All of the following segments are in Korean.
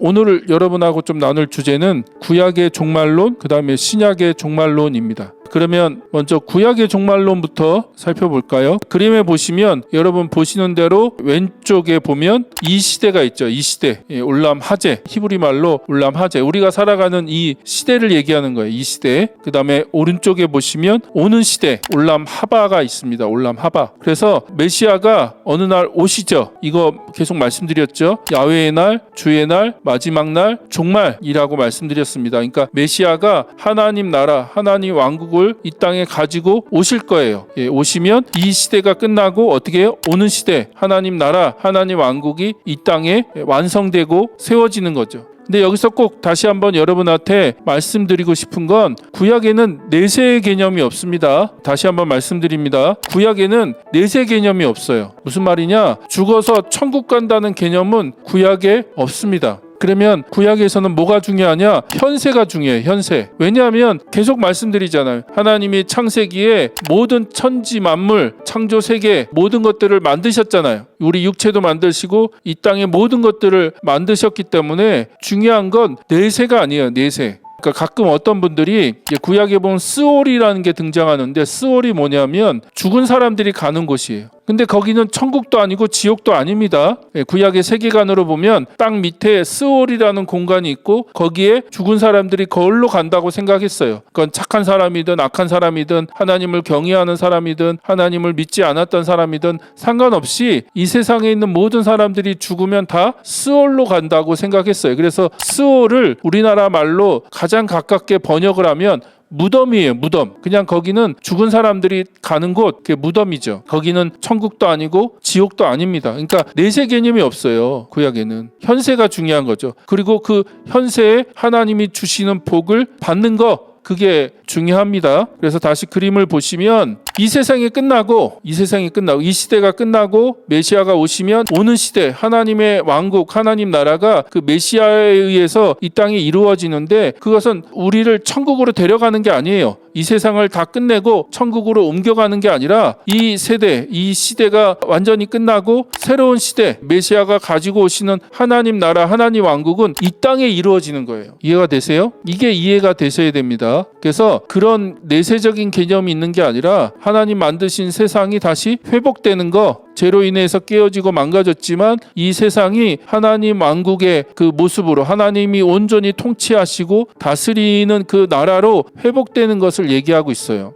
오늘 여러분하고 좀 나눌 주제는 구약의 종말론, 그 다음에 신약의 종말론입니다. 그러면 먼저 구약의 종말론부터 살펴볼까요? 그림에 보시면 여러분 보시는 대로 왼쪽에 보면 이 시대가 있죠. 이 시대, 올람 하제, 히브리 말로 올람 하제. 우리가 살아가는 이 시대를 얘기하는 거예요. 이 시대. 그 다음에 오른쪽에 보시면 오는 시대, 올람 하바가 있습니다. 올람 하바. 그래서 메시아가 어느 날 오시죠. 이거 계속 말씀드렸죠. 야훼의 날, 주의 날, 마지막 날, 종말이라고 말씀드렸습니다. 그러니까 메시아가 하나님 나라, 하나님 왕국을 이 땅에 가지고 오실 거예요. 오시면 이 시대가 끝나고 어떻게 해요? 오는 시대, 하나님 나라, 하나님 왕국이 이 땅에 완성되고 세워지는 거죠. 근데 여기서 꼭 다시 한번 여러분한테 말씀드리고 싶은 건 구약에는 내세의 개념이 없습니다. 다시 한번 말씀드립니다. 구약에는 내세 개념이 없어요. 무슨 말이냐? 죽어서 천국 간다는 개념은 구약에 없습니다. 그러면 구약에서는 뭐가 중요하냐? 현세가 중요해요. 현세. 왜냐하면 계속 말씀드리잖아요. 하나님이 창세기에 모든 천지 만물, 창조 세계 모든 것들을 만드셨잖아요. 우리 육체도 만드시고 이 땅의 모든 것들을 만드셨기 때문에 중요한 건 내세가 아니에요. 내세. 그러니까 가끔 어떤 분들이 구약에 보면 스올이라는 게 등장하는데 스올이 뭐냐면 죽은 사람들이 가는 곳이에요. 근데 거기는 천국도 아니고 지옥도 아닙니다. 구약의 세계관으로 보면 땅 밑에 스올이라는 공간이 있고 거기에 죽은 사람들이 거울로 간다고 생각했어요. 그건 착한 사람이든 악한 사람이든 하나님을 경외하는 사람이든 하나님을 믿지 않았던 사람이든 상관없이 이 세상에 있는 모든 사람들이 죽으면 다 스올로 간다고 생각했어요. 그래서 스올을 우리나라 말로 가장 가깝게 번역을 하면 무덤이에요. 무덤. 그냥 거기는 죽은 사람들이 가는 곳, 그게 무덤이죠. 거기는 천국도 아니고 지옥도 아닙니다. 그러니까 내세 개념이 없어요. 구약에는. 현세가 중요한 거죠. 그리고 그 현세에 하나님이 주시는 복을 받는 거, 그게 중요합니다. 그래서 다시 그림을 보시면 이 세상이 끝나고 이 시대가 끝나고 메시아가 오시면 오는 시대, 하나님의 왕국, 하나님 나라가 그 메시아에 의해서 이 땅에 이루어지는데 그것은 우리를 천국으로 데려가는 게 아니에요. 이 세상을 다 끝내고 천국으로 옮겨가는 게 아니라 이 세대, 이 시대가 완전히 끝나고 새로운 시대, 메시아가 가지고 오시는 하나님 나라, 하나님 왕국은 이 땅에 이루어지는 거예요. 이해가 되세요? 이게 이해가 되셔야 됩니다. 그래서 그런 내세적인 개념이 있는 게 아니라 하나님 만드신 세상이 다시 회복되는 거, 죄로 인해서 깨어지고 망가졌지만 이 세상이 하나님 왕국의 그 모습으로 하나님이 온전히 통치하시고 다스리는 그 나라로 회복되는 것을 얘기하고 있어요.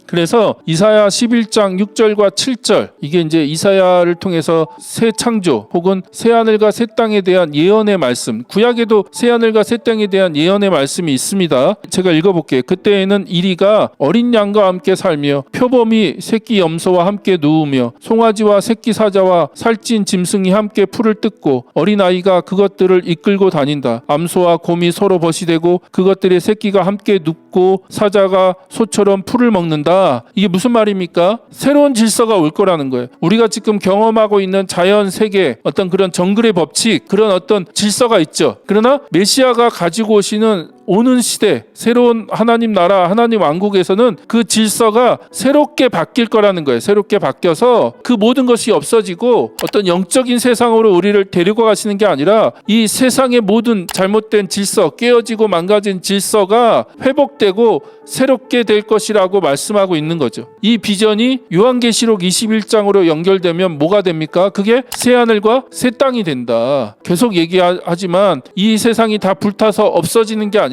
그래서 이사야 11장 6절과 7절, 이게 이제 이사야를 통해서 새 창조 혹은 새 하늘과 새 땅에 대한 예언의 말씀, 구약에도 새 하늘과 새 땅에 대한 예언의 말씀이 있습니다. 제가 읽어볼게요. 그때에는 이리가 어린 양과 함께 살며 표범이 새끼 염소와 함께 누우며 송아지와 새끼 사자와 살찐 짐승이 함께 풀을 뜯고 어린아이가 그것들을 이끌고 다닌다. 암소와 곰이 서로 벗이되고 그것들의 새끼가 함께 눕고 사자가 소처럼 풀을 먹는다. 이게 무슨 말입니까? 새로운 질서가 올 거라는 거예요. 우리가 지금 경험하고 있는 자연 세계, 어떤 그런 정글의 법칙, 그런 어떤 질서가 있죠. 그러나 메시아가 가지고 오시는 오는 시대, 새로운 하나님 나라, 하나님 왕국에서는 그 질서가 새롭게 바뀔 거라는 거예요. 새롭게 바뀌어서 그 모든 것이 없어지고 어떤 영적인 세상으로 우리를 데리고 가시는 게 아니라 이 세상의 모든 잘못된 질서, 깨어지고 망가진 질서가 회복되고 새롭게 될 것이라고 말씀하고 있는 거죠. 이 비전이 요한계시록 21장으로 연결되면 뭐가 됩니까? 그게 새 하늘과 새 땅이 된다. 계속 얘기하지만 이 세상이 다 불타서 없어지는 게 아니라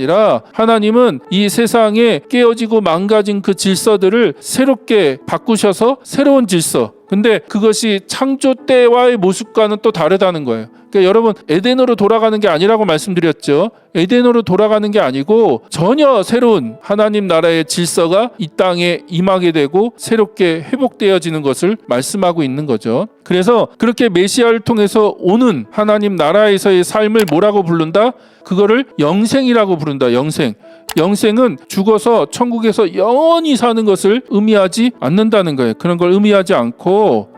하나님은 이 세상에 깨어지고 망가진 그 질서들을 새롭게 바꾸셔서 새로운 질서, 근데 그것이 창조 때와의 모습과는 또 다르다는 거예요. 그러니까 여러분, 에덴으로 돌아가는 게 아니라고 말씀드렸죠. 에덴으로 돌아가는 게 아니고 전혀 새로운 하나님 나라의 질서가 이 땅에 임하게 되고 새롭게 회복되어지는 것을 말씀하고 있는 거죠. 그래서 그렇게 메시아를 통해서 오는 하나님 나라에서의 삶을 뭐라고 부른다? 그거를 영생이라고 부른다. 영생. 영생은 죽어서 천국에서 영원히 사는 것을 의미하지 않는다는 거예요. 그런 걸 의미하지 않고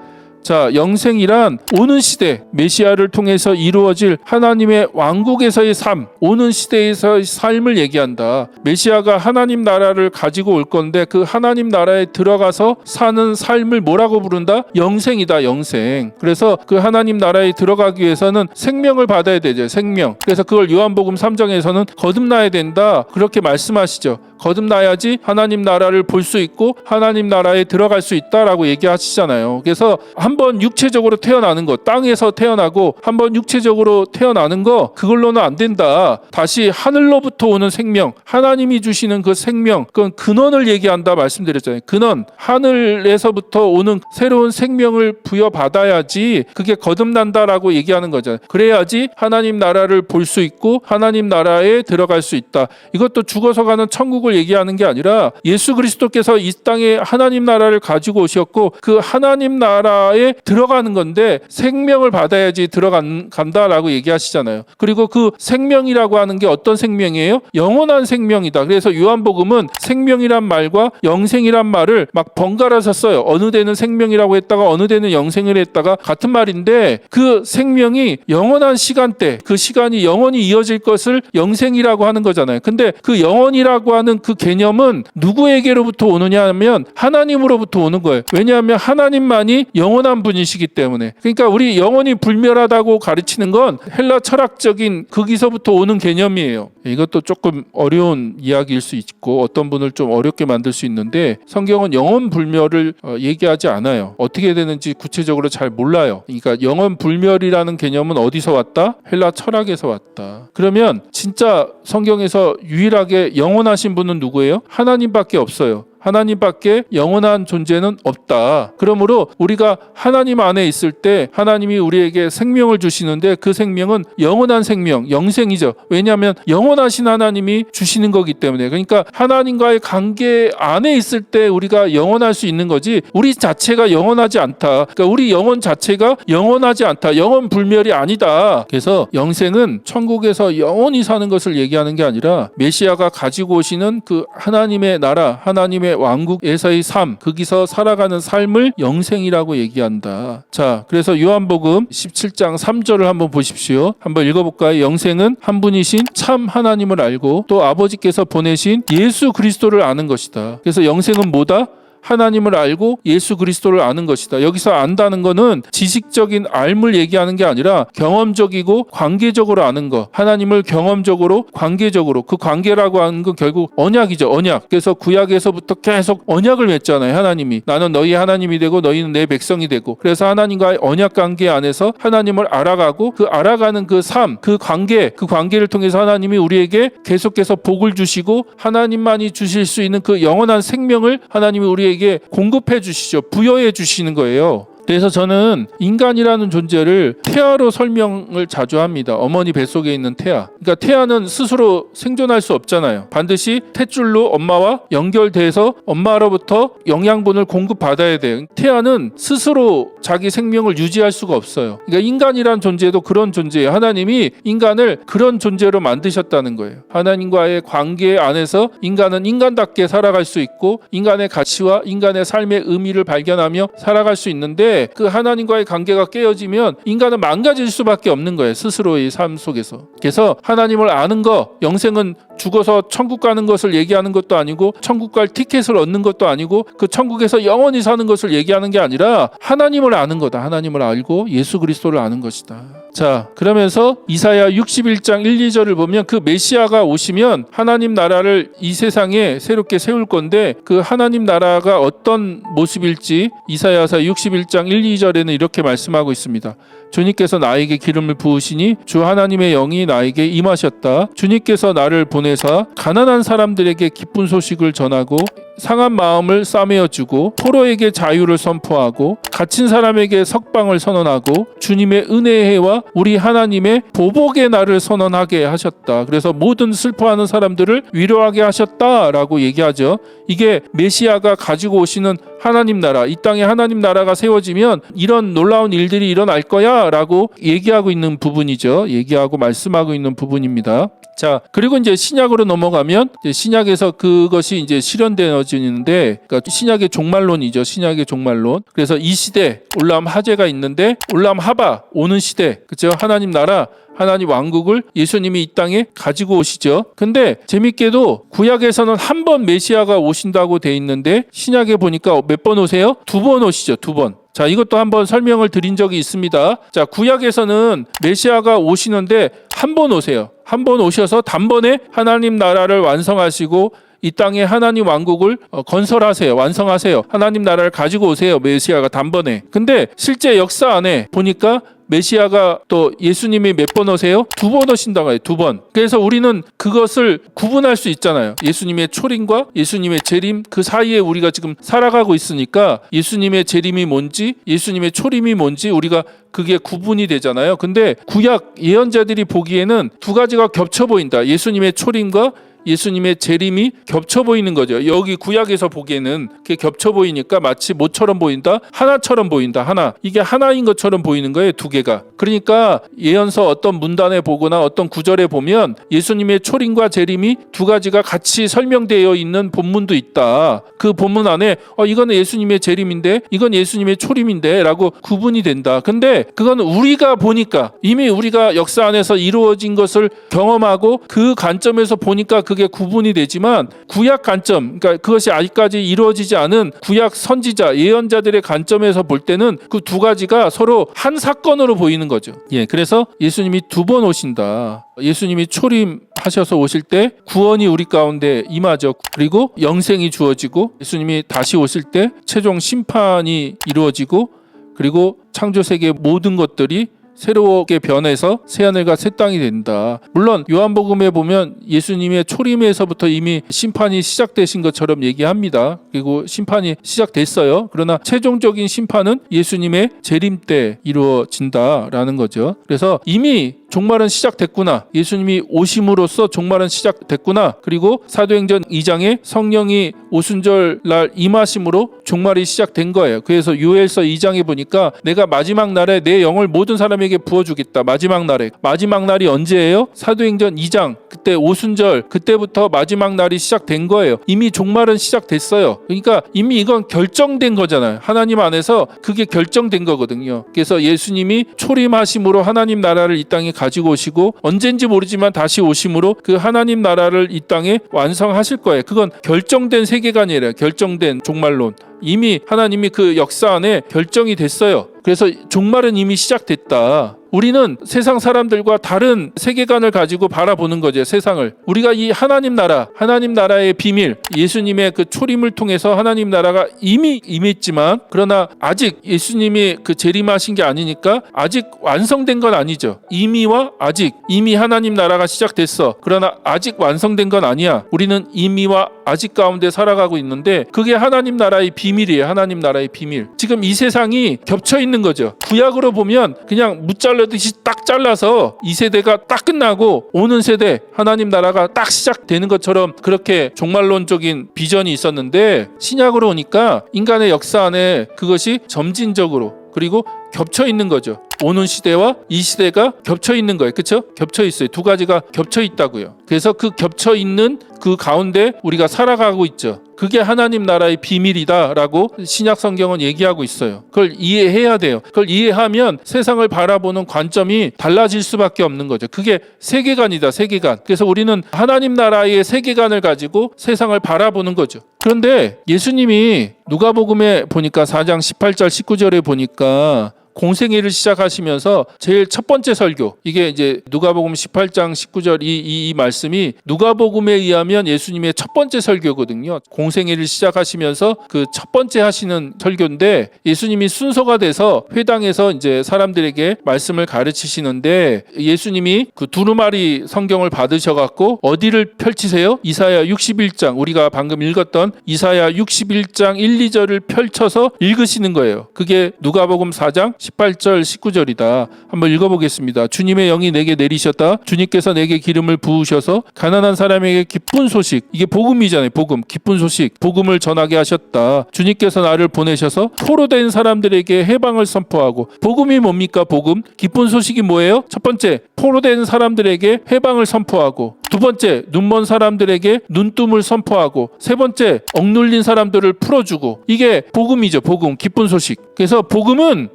자, 영생이란 오는 시대 메시아를 통해서 이루어질 하나님의 왕국에서의 삶, 오는 시대에서의 삶을 얘기한다. 메시아가 하나님 나라를 가지고 올 건데 그 하나님 나라에 들어가서 사는 삶을 뭐라고 부른다? 영생이다, 영생. 그래서 그 하나님 나라에 들어가기 위해서는 생명을 받아야 되죠, 생명. 그래서 그걸 요한복음 3장에서는 거듭나야 된다, 그렇게 말씀하시죠. 거듭나야지 하나님 나라를 볼 수 있고 하나님 나라에 들어갈 수 있다라고 얘기하시잖아요. 그래서 한번 육체적으로 태어나는 것, 땅에서 태어나고 한번 육체적으로 태어나는 거, 그걸로는 안 된다. 다시 하늘로부터 오는 생명, 하나님이 주시는 그 생명, 그건 근원을 얘기한다 말씀드렸잖아요. 근원, 하늘에서부터 오는 새로운 생명을 부여받아야지 그게 거듭난다라고 얘기하는 거잖아요. 그래야지 하나님 나라를 볼 수 있고 하나님 나라에 들어갈 수 있다. 이것도 죽어서 가는 천국을 얘기하는 게 아니라 예수 그리스도께서 이 땅에 하나님 나라를 가지고 오셨고 그 하나님 나라에 들어가는 건데 생명을 받아야지 들어간다라고 얘기하시잖아요. 그리고 그 생명이라고 하는 게 어떤 생명이에요? 영원한 생명이다. 그래서 요한복음은 생명이란 말과 영생이란 말을 막 번갈아서 써요. 어느 데는 생명이라고 했다가 어느 데는 영생을 했다가 같은 말인데, 그 생명이 영원한 시간대, 그 시간이 영원히 이어질 것을 영생이라고 하는 거잖아요. 근데 그 영원이라고 하는 그 개념은 누구에게로부터 오느냐 하면 하나님으로부터 오는 거예요. 왜냐하면 하나님만이 영원한 분이시기 때문에. 그러니까 우리 영원히 불멸하다고 가르치는 건 헬라 철학적인 거기서부터 오는 개념이에요. 이것도 조금 어려운 이야기일 수 있고 어떤 분을 좀 어렵게 만들 수 있는데, 성경은 영원 불멸을 얘기하지 않아요. 어떻게 되는지 구체적으로 잘 몰라요. 그러니까 영원 불멸이라는 개념은 어디서 왔다? 헬라 철학에서 왔다. 그러면 진짜 성경에서 유일하게 영원하신 분은 누구예요? 하나님밖에 없어요. 하나님밖에 영원한 존재는 없다. 그러므로 우리가 하나님 안에 있을 때 하나님이 우리에게 생명을 주시는데 그 생명은 영원한 생명, 영생이죠. 왜냐하면 영원하신 하나님이 주시는 거기 때문에. 그러니까 하나님과의 관계 안에 있을 때 우리가 영원할 수 있는 거지, 우리 자체가 영원하지 않다. 그러니까 우리 영혼 자체가 영원하지 않다. 영원 불멸이 아니다. 그래서 영생은 천국에서 영원히 사는 것을 얘기하는 게 아니라 메시아가 가지고 오시는 그 하나님의 나라, 하나님의 왕국에서의 삶, 거기서 살아가는 삶을 영생이라고 얘기한다. 자, 그래서 요한복음 17장 3절을 한번 보십시오. 한번 읽어볼까요? 영생은 한 분이신 참 하나님을 알고 또 아버지께서 보내신 예수 그리스도를 아는 것이다. 그래서 영생은 뭐다? 하나님을 알고 예수 그리스도를 아는 것이다. 여기서 안다는 거는 지식적인 알물 얘기하는 게 아니라 경험적이고 관계적으로 아는 거. 하나님을 경험적으로 관계적으로, 그 관계라고 하는 건 결국 언약이죠. 언약. 그래서 구약에서부터 계속 언약을 맺잖아요. 하나님이 나는 너희 하나님이 되고 너희는 내 백성이 되고, 그래서 하나님과의 언약 관계 안에서 하나님을 알아가고 그 알아가는 그 삶, 그 관계, 그 관계를 통해서 하나님이 우리에게 계속해서 복을 주시고 하나님만이 주실 수 있는 그 영원한 생명을 하나님이 우리에게 공급해 주시죠. 부여해 주시는 거예요. 그래서 저는 인간이라는 존재를 태아로 설명을 자주 합니다. 어머니 뱃속에 있는 태아. 그러니까 태아는 스스로 생존할 수 없잖아요. 반드시 탯줄로 엄마와 연결돼서 엄마로부터 영양분을 공급받아야 돼요. 태아는 스스로 자기 생명을 유지할 수가 없어요. 그러니까 인간이라는 존재도 그런 존재예요. 하나님이 인간을 그런 존재로 만드셨다는 거예요. 하나님과의 관계 안에서 인간은 인간답게 살아갈 수 있고 인간의 가치와 인간의 삶의 의미를 발견하며 살아갈 수 있는데, 그 하나님과의 관계가 깨어지면 인간은 망가질 수밖에 없는 거예요. 스스로의 삶 속에서. 그래서 하나님을 아는 거, 영생은 죽어서 천국 가는 것을 얘기하는 것도 아니고 천국 갈 티켓을 얻는 것도 아니고 그 천국에서 영원히 사는 것을 얘기하는 게 아니라 하나님을 아는 거다. 하나님을 알고 예수 그리스도를 아는 것이다. 자, 그러면서 이사야 61장 1, 2절을 보면 그 메시아가 오시면 하나님 나라를 이 세상에 새롭게 세울 건데, 그 하나님 나라가 어떤 모습일지 이사야서 61장 1, 2절에는 이렇게 말씀하고 있습니다. 주님께서 나에게 기름을 부으시니 주 하나님의 영이 나에게 임하셨다. 주님께서 나를 보내사 가난한 사람들에게 기쁜 소식을 전하고 상한 마음을 싸매어 주고 포로에게 자유를 선포하고 갇힌 사람에게 석방을 선언하고 주님의 은혜의 해와 우리 하나님의 보복의 날을 선언하게 하셨다. 그래서 모든 슬퍼하는 사람들을 위로하게 하셨다라고 얘기하죠. 이게 메시아가 가지고 오시는 하나님 나라, 이 땅에 하나님 나라가 세워지면 이런 놀라운 일들이 일어날 거야 라고 얘기하고 있는 부분이죠. 얘기하고 말씀하고 있는 부분입니다. 자, 그리고 이제 신약으로 넘어가면 이제 신약에서 그것이 이제 실현되어지는데, 그러니까 신약의 종말론이죠. 신약의 종말론. 그래서 이 시대 올라옴 하제가 있는데, 올라옴 하바 오는 시대, 그렇죠? 하나님 나라, 하나님 왕국을 예수님이 이 땅에 가지고 오시죠. 근데 재밌게도 구약에서는 한 번 메시아가 오신다고 돼 있는데 신약에 보니까 몇 번 오세요? 2번 오시죠. 2번. 자, 이것도 한번 설명을 드린 적이 있습니다. 자, 구약에서는 메시아가 오시는데 한 번 오세요. 한 번 오셔서 단번에 하나님 나라를 완성하시고 이 땅에 하나님 왕국을 건설하세요. 완성하세요. 하나님 나라를 가지고 오세요. 메시아가 단번에. 근데 실제 역사 안에 보니까 메시아가 또 예수님이 몇 번 오세요? 2번 오신다고 해요. 2번. 그래서 우리는 그것을 구분할 수 있잖아요. 예수님의 초림과 예수님의 재림, 그 사이에 우리가 지금 살아가고 있으니까 예수님의 재림이 뭔지, 예수님의 초림이 뭔지 우리가 그게 구분이 되잖아요. 근데 구약 예언자들이 보기에는 두 가지가 겹쳐 보인다. 예수님의 초림과 예수님의 재림이 겹쳐 보이는 거죠. 여기 구약에서 보기에는 그게 겹쳐 보이니까 마치 모처럼 보인다, 하나처럼 보인다. 하나. 이게 하나인 것처럼 보이는 거예요. 두 개가. 그러니까 예언서 어떤 문단에 보거나 어떤 구절에 보면 예수님의 초림과 재림이 두 가지가 같이 설명되어 있는 본문도 있다. 그 본문 안에 이거는 예수님의 재림인데 이건 예수님의 초림인데 라고 구분이 된다. 근데 그건 우리가 보니까 이미 우리가 역사 안에서 이루어진 것을 경험하고 그 관점에서 보니까 그게 구분이 되지만 구약 관점, 그러니까 그것이 아직까지 이루어지지 않은 구약 선지자, 예언자들의 관점에서 볼 때는 그 두 가지가 서로 한 사건으로 보이는 거죠. 예, 그래서 예수님이 2번 오신다. 예수님이 초림하셔서 오실 때 구원이 우리 가운데 임하죠. 그리고 영생이 주어지고 예수님이 다시 오실 때 최종 심판이 이루어지고 그리고 창조 세계의 모든 것들이 새롭게 변해서 새하늘과 새 땅이 된다. 물론 요한복음에 보면 예수님의 초림에서부터 이미 심판이 시작되신 것처럼 얘기합니다. 그리고 심판이 시작됐어요. 그러나 최종적인 심판은 예수님의 재림 때 이루어진다라는 거죠. 그래서 이미 종말은 시작됐구나. 예수님이 오심으로써 종말은 시작됐구나. 그리고 사도행전 2장에 성령이 오순절 날 임하심으로 종말이 시작된 거예요. 그래서 요엘서 2장에 보니까 내가 마지막 날에 내 영을 모든 사람에게 부어주겠다. 마지막 날에. 마지막 날이 언제예요? 사도행전 2장. 그때 오순절. 그때부터 마지막 날이 시작된 거예요. 이미 종말은 시작됐어요. 그러니까 이미 이건 결정된 거잖아요. 하나님 안에서 그게 결정된 거거든요. 그래서 예수님이 초림하심으로 하나님 나라를 이 땅에 가지고 오시고 언젠지 모르지만 다시 오심으로 그 하나님 나라를 이 땅에 완성하실 거예요. 그건 결정된 세계관이에요. 결정된 종말론. 이미 하나님이 그 역사 안에 결정이 됐어요. 그래서 종말은 이미 시작됐다. 우리는 세상 사람들과 다른 세계관을 가지고 바라보는 거죠. 세상을. 우리가 이 하나님 나라의 비밀, 예수님의 그 초림을 통해서 하나님 나라가 이미 임했지만 그러나 아직 예수님이 그 재림하신 게 아니니까 아직 완성된 건 아니죠. 이미와 아직. 이미 하나님 나라가 시작됐어. 그러나 아직 완성된 건 아니야. 우리는 이미와 아직 가운데 살아가고 있는데 그게 하나님 나라의 비밀이에요. 하나님 나라의 비밀. 지금 이 세상이 겹쳐 있는 거죠. 구약으로 보면 그냥 무잘라듯이 딱 잘라서 이 세대가 딱 끝나고 오는 세대 하나님 나라가 딱 시작되는 것처럼 그렇게 종말론적인 비전이 있었는데 신약으로 오니까 인간의 역사 안에 그것이 점진적으로 그리고 겹쳐 있는 거죠. 오는 시대와 이 시대가 겹쳐 있는 거예요. 그렇죠? 겹쳐 있어요. 두 가지가 겹쳐 있다고요. 그래서 그 겹쳐 있는 그 가운데 우리가 살아가고 있죠. 그게 하나님 나라의 비밀이다라고 신약 성경은 얘기하고 있어요. 그걸 이해해야 돼요. 그걸 이해하면 세상을 바라보는 관점이 달라질 수밖에 없는 거죠. 그게 세계관이다. 세계관. 그래서 우리는 하나님 나라의 세계관을 가지고 세상을 바라보는 거죠. 그런데 예수님이 누가복음에 보니까 4장 18절 19절에 보니까 공생애를 시작하시면서 제일 첫 번째 설교, 이게 이제 누가복음 18장 19절 이 말씀이 누가복음에 의하면 예수님의 첫 번째 설교거든요. 공생애를 시작하시면서 그 첫 번째 하시는 설교인데 예수님이 순서가 돼서 회당에서 이제 사람들에게 말씀을 가르치시는데 예수님이 그 두루마리 성경을 받으셔갖고 어디를 펼치세요? 이사야 61장, 우리가 방금 읽었던 이사야 61장 1, 2절을 펼쳐서 읽으시는 거예요. 그게 누가복음 4장 18절 19절이다. 한번 읽어보겠습니다. 주님의 영이 내게 내리셨다. 주님께서 내게 기름을 부으셔서 가난한 사람에게 기쁜 소식, 이게 복음이잖아요. 복음, 기쁜 소식, 복음을 전하게 하셨다. 주님께서 나를 보내셔서 포로된 사람들에게 해방을 선포하고, 복음이 뭡니까? 복음, 기쁜 소식이 뭐예요? 첫 번째, 포로된 사람들에게 해방을 선포하고, 두 번째, 눈먼 사람들에게 눈뜸을 선포하고, 세 번째, 억눌린 사람들을 풀어주고. 이게 복음이죠. 복음, 기쁜 소식. 그래서 복음은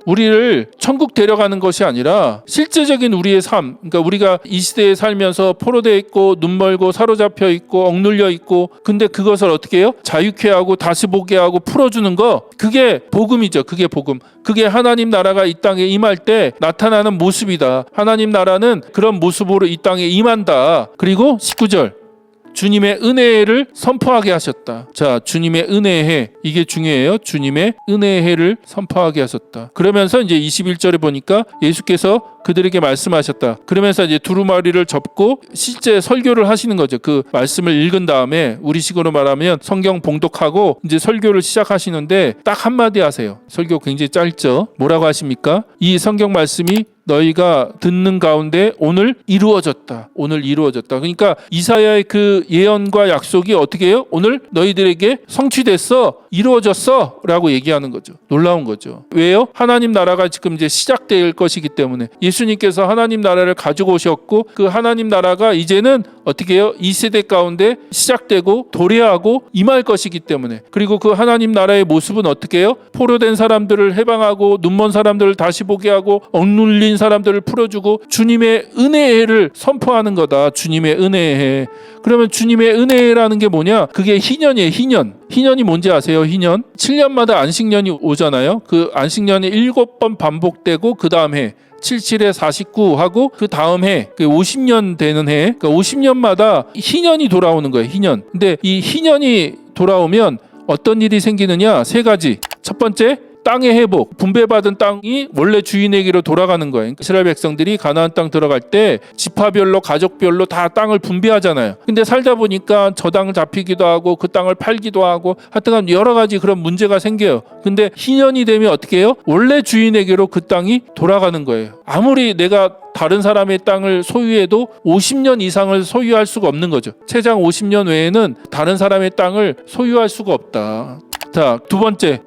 우리를 천국 데려가는 것이 아니라 실제적인 우리의 삶, 그러니까 우리가 이 시대에 살면서 포로되어 있고 눈멀고 사로잡혀 있고 억눌려 있고, 근데 그것을 어떻게 해요? 자유케 하고 다시 보게 하고 풀어주는 거, 그게 복음이죠. 그게 복음. 그게 하나님 나라가 이 땅에 임할 때 나타나는 모습이다. 하나님 나라는 그런 모습으로 이 땅에 임한다. 그리고 19절, 주님의 은혜를 선포하게 하셨다. 자, 주님의 은혜의, 이게 중요해요. 주님의 은혜를 선포하게 하셨다. 그러면서 이제 21절에 보니까 예수께서 그들에게 말씀하셨다. 그러면서 이제 두루마리를 접고 실제 설교를 하시는 거죠. 그 말씀을 읽은 다음에 우리식으로 말하면 성경 봉독하고 이제 설교를 시작하시는데 딱 한마디 하세요. 설교 굉장히 짧죠. 뭐라고 하십니까? 이 성경 말씀이 너희가 듣는 가운데 오늘 이루어졌다. 오늘 이루어졌다. 그러니까 이사야의 그 예언과 약속이 어떻게 해요? 오늘 너희들에게 성취됐어. 이루어졌어. 라고 얘기하는 거죠. 놀라운 거죠. 왜요? 하나님 나라가 지금 이제 시작될 것이기 때문에. 예수님께서 하나님 나라를 가지고 오셨고, 그 하나님 나라가 이제는 어떻게 해요? 이 세대 가운데 시작되고 도래하고 임할 것이기 때문에. 그리고 그 하나님 나라의 모습은 어떻게 해요? 포로된 사람들을 해방하고 눈먼 사람들을 다시 보게 하고 억눌린 사람들을 풀어주고 주님의 은혜를 선포하는 거다. 주님의 은혜. 그러면 주님의 은혜라는 게 뭐냐? 그게 희년이에요. 희년. 희년이 뭔지 아세요? 희년. 7년마다 안식년이 오잖아요. 그 안식년이 7번 반복되고 그 다음 해 77에 49 하고 그 다음 해 50년 되는 해, 그러니까 50년마다 희년이 돌아오는 거예요. 희년. 근데 이 희년이 돌아오면 어떤 일이 생기느냐? 세 가지. 첫 번째, 땅의 회복, 분배받은 땅이 원래 주인에게로 돌아가는 거예요. 이스라엘 백성들이 가나안 땅 들어갈 때 지파별로 가족별로 다 땅을 분배하잖아요. 근데 살다 보니까 저 땅을 잡히기도 하고 그 땅을 팔기도 하고 하여튼 여러 가지 그런 문제가 생겨요. 근데 희년이 되면 어떻게 해요? 원래 주인에게로 그 땅이 돌아가는 거예요. 아무리 내가 다른 사람의 땅을 소유해도 50년 이상을 소유할 수가 없는 거죠. 최장 50년 외에는 다른 사람의 땅을 소유할 수가 없다. 자, 두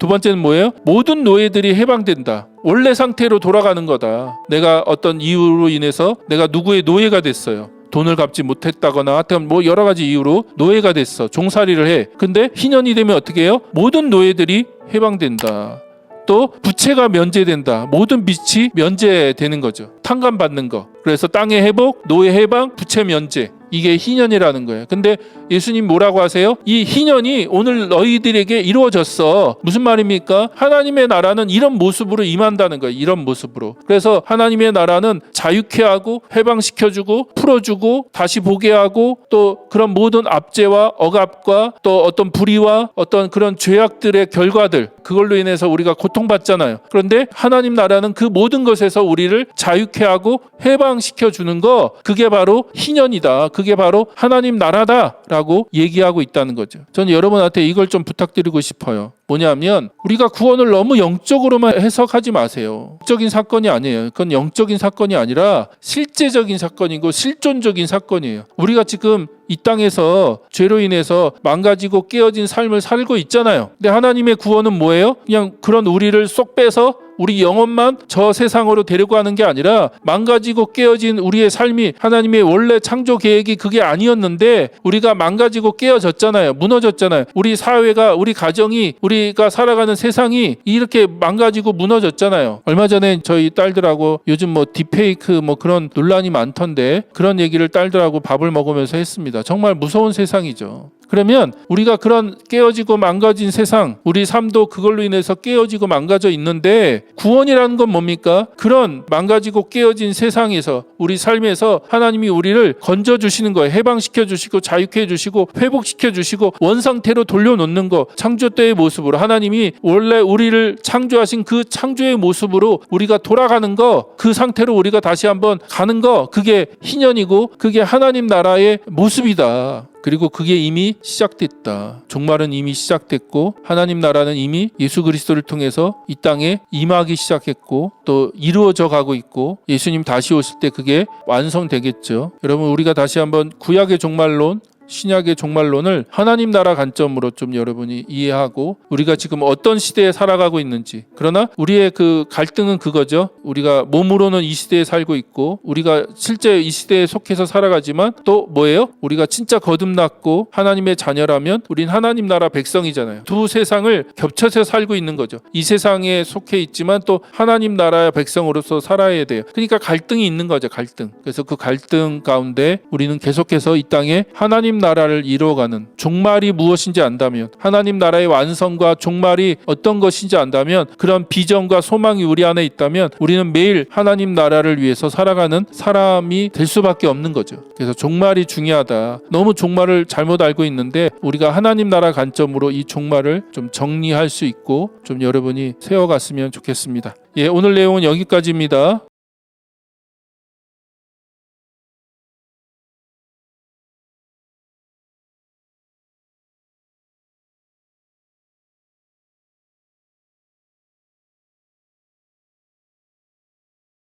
번째는 뭐예요? 모든 노예들이 해방된다. 원래 상태로 돌아가는 거다. 내가 어떤 이유로 인해서 내가 누구의 노예가 됐어요. 돈을 갚지 못했다거나 하여튼 뭐 여러 가지 이유로 노예가 됐어. 종살이를 해. 근데 희년이 되면 어떻게 해요? 모든 노예들이 해방된다. 또 부채가 면제된다. 모든 빚이 면제되는 거죠. 탕감받는 거. 그래서 땅의 회복, 노예 해방, 부채 면제. 이게 희년이라는 거예요. 근데 예수님 뭐라고 하세요? 이 희년이 오늘 너희들에게 이루어졌어. 무슨 말입니까? 하나님의 나라는 이런 모습으로 임한다는 거예요. 이런 모습으로. 그래서 하나님의 나라는 자유케 하고 해방시켜주고 풀어주고 다시 보게 하고 또 그런 모든 압제와 억압과 또 어떤 불의와 어떤 그런 죄악들의 결과들, 그걸로 인해서 우리가 고통받잖아요. 그런데 하나님 나라는 그 모든 것에서 우리를 자유케 하고 해방시켜주는 거, 그게 바로 희년이다. 그게 바로 하나님 나라다라고 얘기하고 있다는 거죠. 저는 여러분한테 이걸 좀 부탁드리고 싶어요. 뭐냐면 우리가 구원을 너무 영적으로만 해석하지 마세요. 영적인 사건이 아니에요. 그건 영적인 사건이 아니라 실제적인 사건이고 실존적인 사건이에요. 우리가 지금 이 땅에서 죄로 인해서 망가지고 깨어진 삶을 살고 있잖아요. 근데 하나님의 구원은 뭐예요? 그냥 그런 우리를 쏙 빼서 우리 영혼만 저 세상으로 데려가는 게 아니라 망가지고 깨어진 우리의 삶이 하나님의 원래 창조 계획이 그게 아니었는데 우리가 망가지고 깨어졌잖아요. 무너졌잖아요. 우리 사회가, 우리 가정이, 우리가 살아가는 세상이 이렇게 망가지고 무너졌잖아요. 얼마 전에 저희 딸들하고 요즘 뭐 딥페이크 뭐 그런 논란이 많던데 그런 얘기를 딸들하고 밥을 먹으면서 했습니다. 정말 무서운 세상이죠. 그러면 우리가 그런 깨어지고 망가진 세상, 우리 삶도 그걸로 인해서 깨어지고 망가져 있는데 구원이라는 건 뭡니까? 그런 망가지고 깨어진 세상에서 우리 삶에서 하나님이 우리를 건져주시는 거예요. 해방시켜주시고 자유케 해주시고 회복시켜주시고 원상태로 돌려놓는 거. 창조 때의 모습으로 하나님이 원래 우리를 창조하신 그 창조의 모습으로 우리가 돌아가는 거, 그 상태로 우리가 다시 한번 가는 거, 그게 희년이고 그게 하나님 나라의 모습이다. 그리고 그게 이미 시작됐다. 종말은 이미 시작됐고 하나님 나라는 이미 예수 그리스도를 통해서 이 땅에 임하기 시작했고 또 이루어져 가고 있고 예수님 다시 오실 때 그게 완성되겠죠. 여러분 우리가 다시 한번 구약의 종말론 신약의 종말론을 하나님 나라 관점으로 좀 여러분이 이해하고 우리가 지금 어떤 시대에 살아가고 있는지 그러나 우리의 그 갈등은 그거죠. 우리가 몸으로는 이 시대에 살고 있고 우리가 실제 이 시대에 속해서 살아가지만 또 뭐예요? 우리가 진짜 거듭났고 하나님의 자녀라면 우린 하나님 나라 백성이잖아요. 두 세상을 겹쳐서 살고 있는 거죠. 이 세상에 속해 있지만 또 하나님 나라의 백성으로서 살아야 돼요. 그러니까 갈등이 있는 거죠. 갈등. 그래서 그 갈등 가운데 우리는 계속해서 이 땅에 하나님 나라를 이루어가는 종말이 무엇인지 안다면 하나님 나라의 완성과 종말이 어떤 것인지 안다면 그런 비전과 소망이 우리 안에 있다면 우리는 매일 하나님 나라를 위해서 살아가는 사람이 될 수밖에 없는 거죠. 그래서 종말이 중요하다. 너무 종말을 잘못 알고 있는데 우리가 하나님 나라 관점으로 이 종말을 좀 정리할 수 있고 좀 여러분이 세워갔으면 좋겠습니다. 예, 오늘 내용은 여기까지입니다.